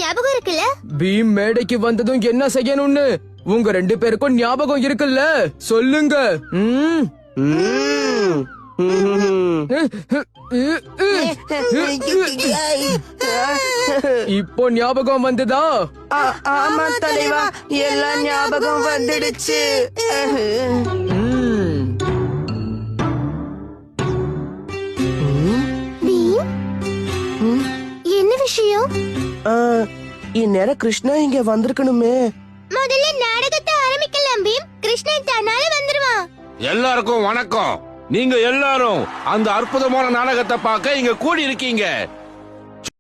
ஞாபகம் இருக்குல்ல? பீம் மேடைக்கு வந்ததும் என்ன செய்யணும்னு உங்க 2 பேருக்கும் ஞாபகம் இருக்குல்ல? சொல்லுங்க. இப்போ ஞாபகம் வந்ததா? ஆமா தலைவா, எல்லாம் ஞாபகம் வந்துடுச்சு. என்ன விஷயம்? இந்நேரம் கிருஷ்ணா இங்க வந்திருக்கணுமே. முதல்ல நாடகத்தை ஆரம்பிக்கலாம் பீம். கிருஷ்ணன் தன்னால வந்துருவான். எல்லாருக்கும் வணக்கம். நீங்க எல்லாரும் அந்த அற்புதமான நாடகத்தை பார்க்க இங்க கூடி இருக்கீங்க.